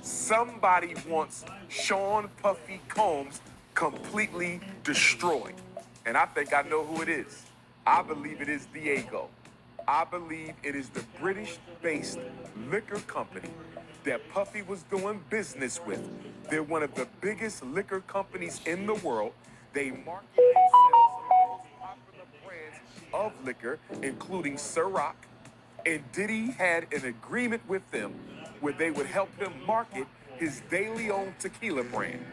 Somebody wants Sean Puffy Combs completely destroyed. And I think I know who it is. I believe it is Diageo. I believe it is the British-based liquor company that Puffy was doing business with. They're one of the biggest liquor companies in the world. They market and sell some of the most popular brands of liquor, including Ciroc. And Diddy had an agreement with them where they would help him market his De Leon tequila brand.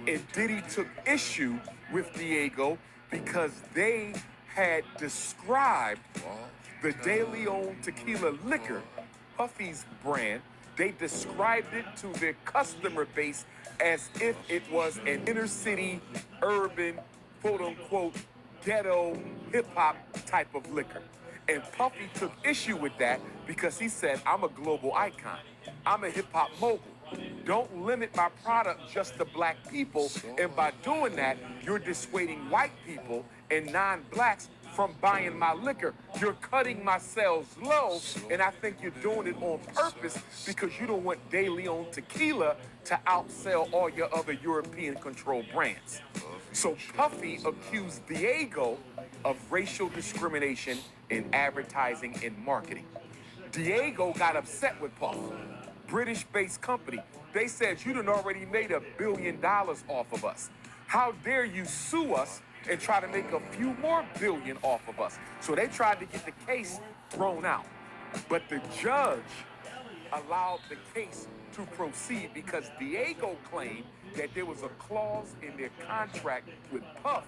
And Diddy took issue with Diageo because they had described the De Leon tequila liquor, Puffy's brand. They described it to their customer base as if it was an inner city, urban, quote unquote, ghetto hip hop type of liquor. And Puffy took issue with that because he said, I'm a global icon. I'm a hip hop mogul. Don't limit my product just to black people. And by doing that, you're dissuading white people and non-blacks from buying my liquor. You're cutting my sales low, and I think you're doing it on purpose because you don't want De Leon tequila to outsell all your other European-controlled brands. So Puffy accused Diageo of racial discrimination in advertising and marketing. Diageo got upset with Puff, British-based company. They said, you done already made $1 billion off of us. How dare you sue us and try to make a few more billion off of us? So they tried to get the case thrown out. But the judge allowed the case to proceed because Diageo claimed that there was a clause in their contract with Puff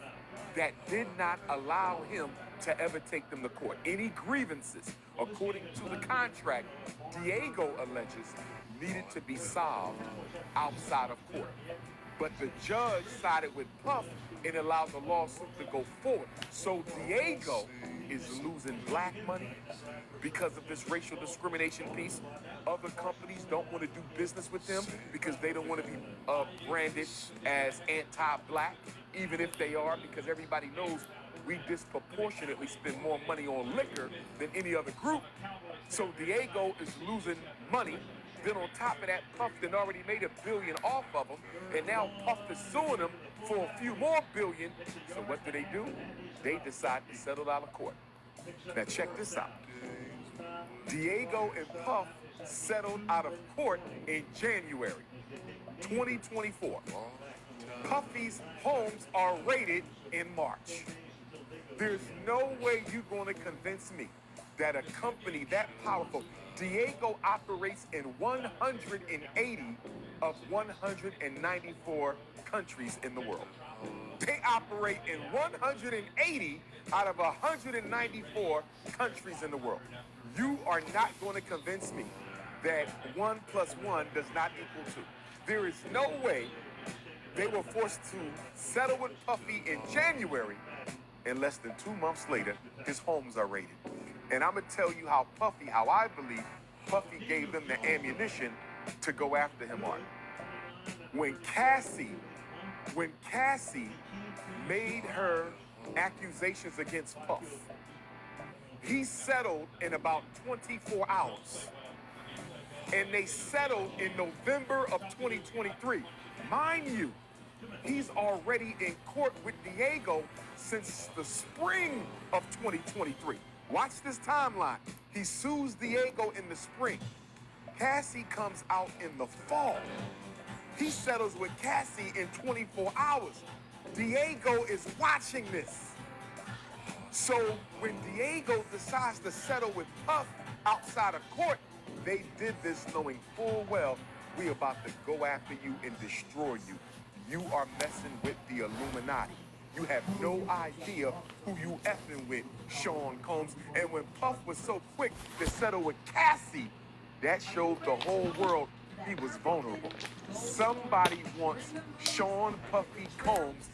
that did not allow him to ever take them to court. Any grievances, according to the contract, Diageo alleges needed to be solved outside of court. But the judge sided with Puff and allowed the lawsuit to go forward. So Diageo is losing black money because of this racial discrimination piece. Other companies don't want to do business with them because they don't want to be branded as anti-black, even if they are, because everybody knows we disproportionately spend more money on liquor than any other group. So Diageo is losing money. Then on top of that, Puff done already made $1 billion off of them, and now Puff is suing them for a few more billion. So what do? They decide to settle out of court. Now check this out. Diageo and Puff settled out of court in January 2024. Puffy's homes are raided in March. There's no way you're going to convince me that a company that powerful, Diageo operates in 180 of 194 countries in the world. They operate in 180 out of 194 countries in the world. You are not going to convince me that 1 plus 1 does not equal 2. There is no way they were forced to settle with Puffy in January, and less than 2 months later, his homes are raided. And I'm going to tell you how I believe Puffy gave them the ammunition to go after him on. When Cassie made her accusations against Puff, he settled in about 24 hours. And they settled in November of 2023. Mind you, he's already in court with Diageo since the spring of 2023. Watch this timeline. He sues Diageo in the spring. Cassie comes out in the fall. He settles with Cassie in 24 hours. Diageo is watching this. So when Diageo decides to settle with Puff outside of court, they did this knowing full well we about to go after you and destroy you. You are messing with the Illuminati. You have no idea who you effing with, Sean Combs. And when Puff was so quick to settle with Cassie, that showed the whole world he was vulnerable. Somebody wants Sean Puffy Combs